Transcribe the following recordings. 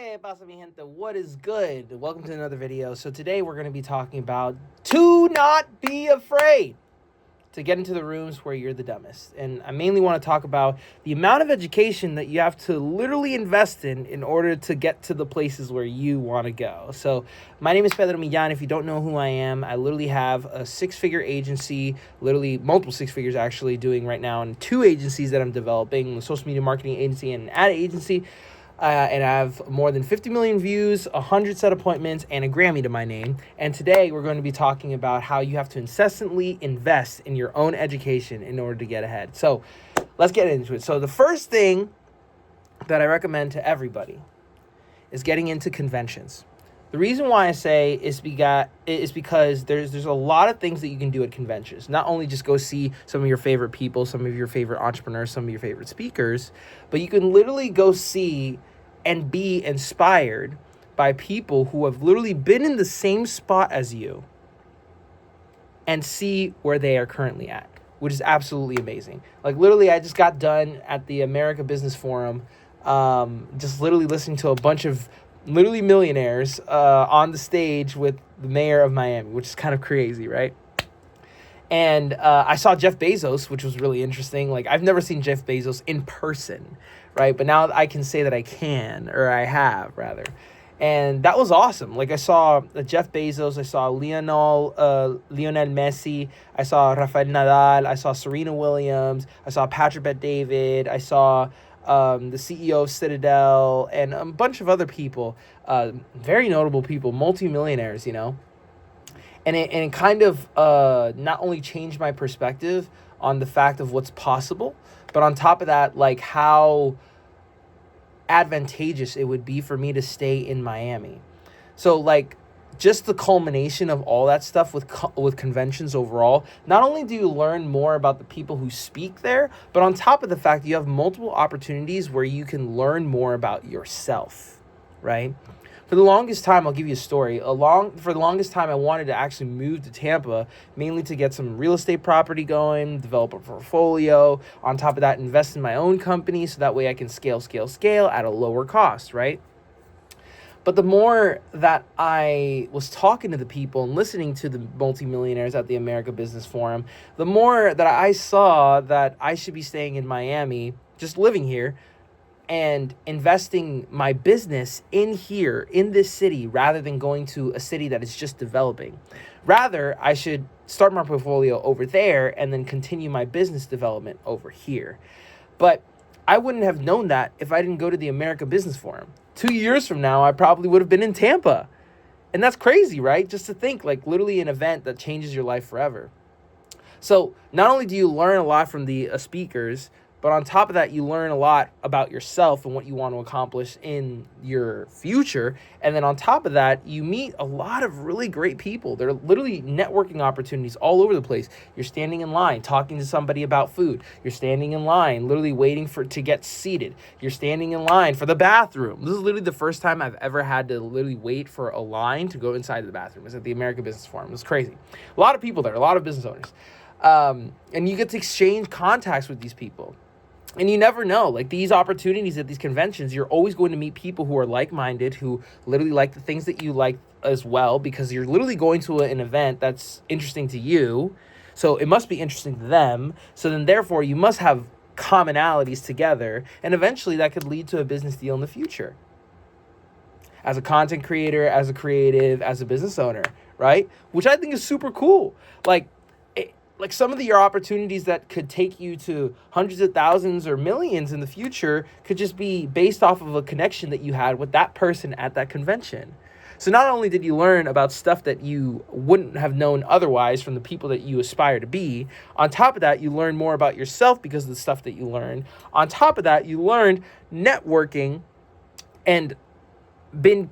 ¿Qué pasa, mi gente? What is good? Welcome to another video. So today we're going to be talking about to not be afraid to get into the rooms where you're the dumbest. And I mainly want to talk about the amount of education that you have to literally invest in order to get to the places where you want to go. So my name is Pedro. If you don't know who I am, I literally have a six-figure agency, literally multiple six figures actually doing right now, and two agencies that I'm developing, a social media marketing agency and an ad agency. And I have more than 50 million views, 100 set appointments, and a Grammy to my name. And today we're going to be talking about how you have to incessantly invest in your own education in order to get ahead. So let's get into it. So the first thing that I recommend to everybody is getting into conventions. The reason why I say is because there's a lot of things that you can do at conventions. Not only just go see some of your favorite people, some of your favorite entrepreneurs, some of your favorite speakers, but you can literally go see and be inspired by people who have literally been in the same spot as you and see where they are currently at, which is absolutely amazing. Like literally, I just got done at the America Business Forum, just literally listening to a bunch of literally millionaires on the stage with the mayor of Miami, which is kind of crazy, right? And I saw Jeff Bezos, which was really interesting. Like, I've never seen Jeff Bezos in person, right? But now I can say that I can, or I have, rather. And that was awesome. Like, I saw Jeff Bezos, I saw Lionel Messi, I saw Rafael Nadal, I saw Serena Williams, I saw Patrick Bet-David, I saw the CEO of Citadel, and a bunch of other people, very notable people, multimillionaires, you know. And it kind of not only changed my perspective on the fact of what's possible, but on top of that, like how advantageous it would be for me to stay in Miami. So like just the culmination of all that stuff with conventions overall, not only do you learn more about the people who speak there, but on top of the fact you have multiple opportunities where you can learn more about yourself, right? For the longest time, I'll give you a story. For the longest time, I wanted to actually move to Tampa, mainly to get some real estate property going, develop a portfolio. On top of that, invest in my own company so that way I can scale at a lower cost, right? But the more that I was talking to the people and listening to the multimillionaires at the America Business Forum, the more that I saw that I should be staying in Miami, just living here, and investing my business in here, in this city, rather than going to a city that is just developing. Rather, I should start my portfolio over there and then continue my business development over here. But I wouldn't have known that if I didn't go to the America Business Forum. 2 years from now, I probably would have been in Tampa. And that's crazy, right? Just to think, like literally an event that changes your life forever. So not only do you learn a lot from the speakers, but on top of that, you learn a lot about yourself and what you want to accomplish in your future. And then on top of that, you meet a lot of really great people. There are literally networking opportunities all over the place. You're standing in line, talking to somebody about food. You're standing in line, literally waiting to get seated. You're standing in line for the bathroom. This is literally the first time I've ever had to literally wait for a line to go inside the bathroom. It's at the American Business Forum. It was crazy. A lot of people there, a lot of business owners. And you get to exchange contacts with these people. And you never know, like these opportunities at these conventions, you're always going to meet people who are like-minded, who literally like the things that you like as well, because you're literally going to an event that's interesting to you. So it must be interesting to them. So then therefore you must have commonalities together. And eventually that could lead to a business deal in the future. As a content creator, as a creative, as a business owner, right? Which I think is super cool. Like some of your opportunities that could take you to hundreds of thousands or millions in the future could just be based off of a connection that you had with that person at that convention. So not only did you learn about stuff that you wouldn't have known otherwise from the people that you aspire to be, on top of that, you learn more about yourself because of the stuff that you learned. On top of that, you learned networking and been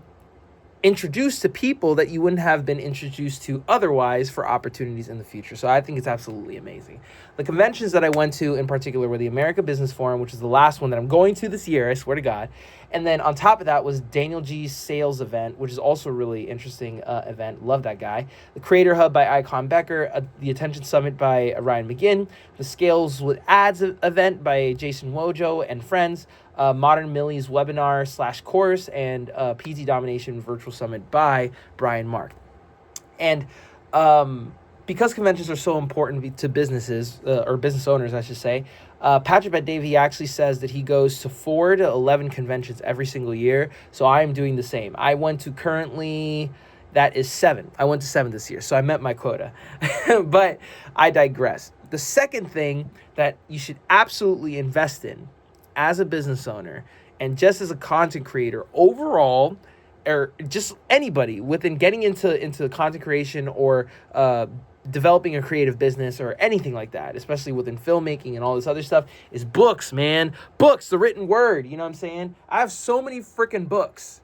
introduced to people that you wouldn't have been introduced to otherwise for opportunities in the future. So I think it's absolutely amazing. The conventions that I went to in particular were the America Business Forum, which is the last one that I'm going to this year, I swear to God. And then on top of that was Daniel G's sales event, which is also a really interesting event. Love that guy. The Creator Hub by Icon Becker, the Attention Summit by Ryan McGinn, the Scales with Ads event by Jason Wojo and friends, Modern Millie's webinar / course, and PT Domination Virtual Summit by Brian Mark. And because conventions are so important to businesses, or business owners, I should say, Patrick Bet-David actually says that he goes to 4 to 11 conventions every single year. So I am doing the same. I went to currently, that is 7. I went to 7 this year, so I met my quota. But I digress. The second thing that you should absolutely invest in as a business owner and just as a content creator overall, or just anybody within getting into content creation or developing a creative business or anything like that, especially within filmmaking and all this other stuff, is books, man. Books, the written word, you know what I'm saying? I have so many freaking books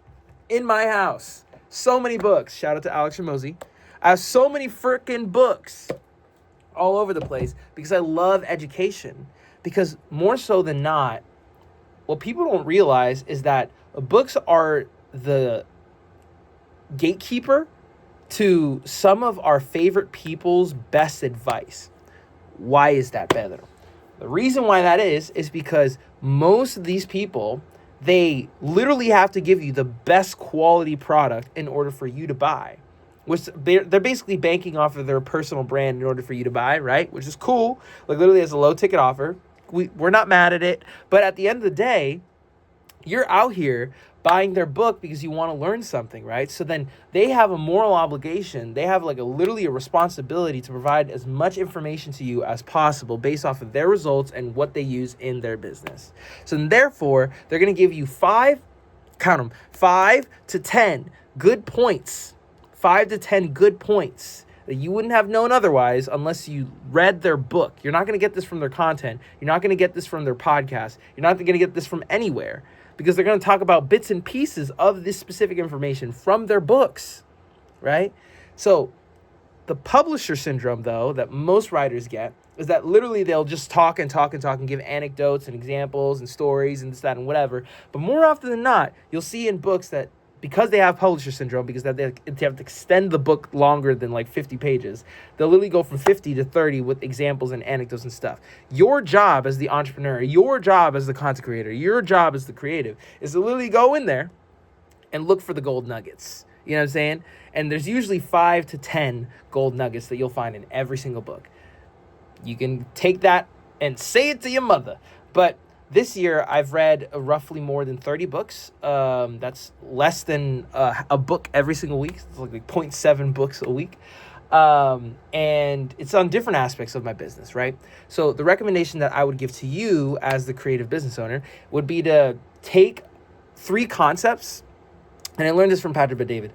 in my house. So many books. Shout out to Alex Ramosi. I have so many freaking books all over the place because I love education. Because more so than not, what people don't realize is that books are the gatekeeper to some of our favorite people's best advice. Why is that, Pedro? The reason why that is because most of these people, they literally have to give you the best quality product in order for you to buy. Which they're basically banking off of their personal brand in order for you to buy, right? Which is cool. Like literally as a low ticket offer. We're not mad at it. But at the end of the day, you're out here buying their book because you want to learn something, right? So then they have a moral obligation. They have like literally a responsibility to provide as much information to you as possible based off of their results and what they use in their business. So then therefore, they're going to give you 5 to 10 good points, 5 to 10 good points that you wouldn't have known otherwise unless you read their book. You're not going to get this from their content. You're not going to get this from their podcast. You're not going to get this from anywhere, because they're going to talk about bits and pieces of this specific information from their books, right? So the publisher syndrome, though, that most writers get is that literally they'll just talk and give anecdotes and examples and stories and this, that, and whatever. But more often than not, you'll see in books that because they have publisher syndrome, because that they have to extend the book longer than like 50 pages, they'll literally go from 50 to 30 with examples and anecdotes and stuff. Your job as the entrepreneur, your job as the content creator, your job as the creative is to literally go in there and look for the gold nuggets. You know what I'm saying? And there's usually 5 to 10 gold nuggets that you'll find in every single book. You can take that and say it to your mother. But this year, I've read roughly more than 30 books. That's less than a book every single week. It's like 0.7 books a week. And it's on different aspects of my business, right? So the recommendation that I would give to you as the creative business owner would be to take 3 concepts. And I learned this from Patrick Bet-David.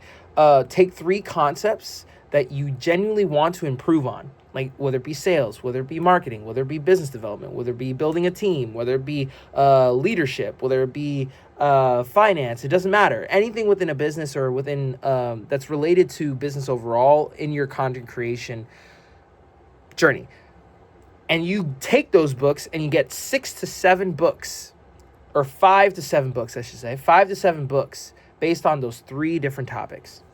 Take 3 concepts that you genuinely want to improve on. Like whether it be sales, whether it be marketing, whether it be business development, whether it be building a team, whether it be leadership, whether it be finance, it doesn't matter. Anything within a business or within that's related to business overall in your content creation journey. And you take those books and you get 6 to 7 books, or 5 to 7 books, I should say, 5 to 7 books based on those 3 different topics.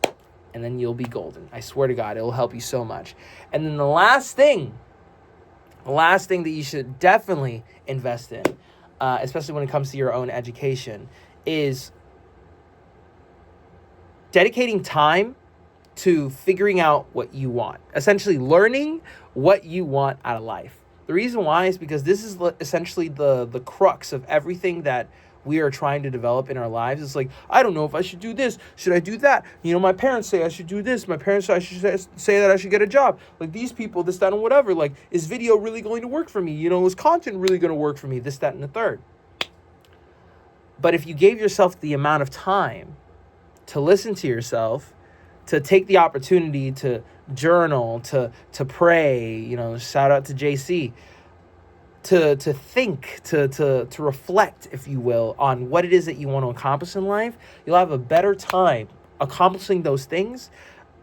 And then you'll be golden. I swear to God, it will help you so much. And then the last thing that you should definitely invest in, especially when it comes to your own education, is dedicating time to figuring out what you want. Essentially learning what you want out of life. The reason why is because this is essentially the crux of everything that we are trying to develop in our lives. It's like, I don't know if I should do this. Should I do that? You know, my parents say I should do this. My parents say I should say that I should get a job. Like these people, this, that, and whatever. Like, is video really going to work for me? You know, is content really going to work for me? This, that, and the third. But if you gave yourself the amount of time to listen to yourself, to take the opportunity to journal, to pray, you know, shout out to JC, to think, to reflect, if you will, on what it is that you want to accomplish in life, you'll have a better time accomplishing those things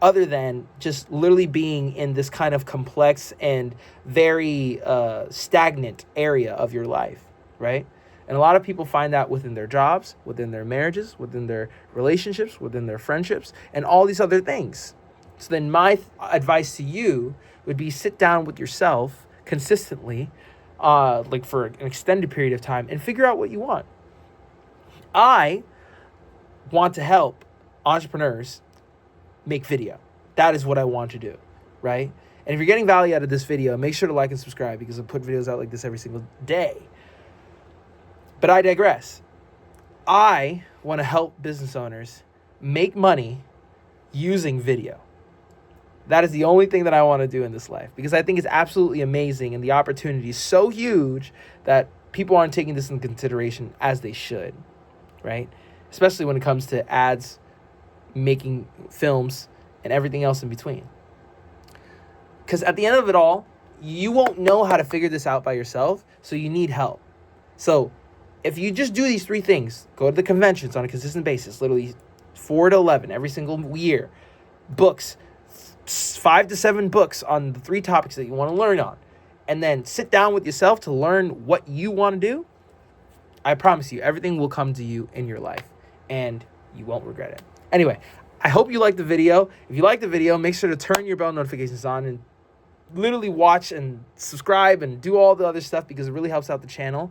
other than just literally being in this kind of complex and very stagnant area of your life, right? And a lot of people find that within their jobs, within their marriages, within their relationships, within their friendships, and all these other things. So then my advice to you would be sit down with yourself consistently, like for an extended period of time, and figure out what you want. I want to help entrepreneurs make video. That is what I want to do, right? And if you're getting value out of this video, make sure to like and subscribe because I put videos out like this every single day. But I digress. I want to help business owners make money using video. That is the only thing that I want to do in this life because I think it's absolutely amazing and the opportunity is so huge that people aren't taking this into consideration as they should, right? Especially when it comes to ads, making films, and everything else in between. Because at the end of it all, you won't know how to figure this out by yourself, so you need help. So if you just do these 3 things, go to the conventions on a consistent basis, literally 4 to 11 every single year, books, 5 to 7 books on the 3 topics that you want to learn on, and then sit down with yourself to learn what you want to do, I promise you, everything will come to you in your life, and you won't regret it. Anyway, I hope you liked the video. If you liked the video, make sure to turn your bell notifications on and literally watch and subscribe and do all the other stuff because it really helps out the channel.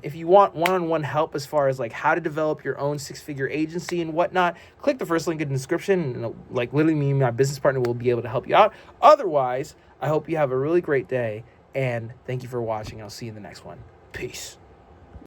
If you want one-on-one help as far as like how to develop your own 6-figure agency and whatnot, click the first link in the description and like literally me and my business partner will be able to help you out. Otherwise, I hope you have a really great day and thank you for watching. I'll see you in the next one. Peace.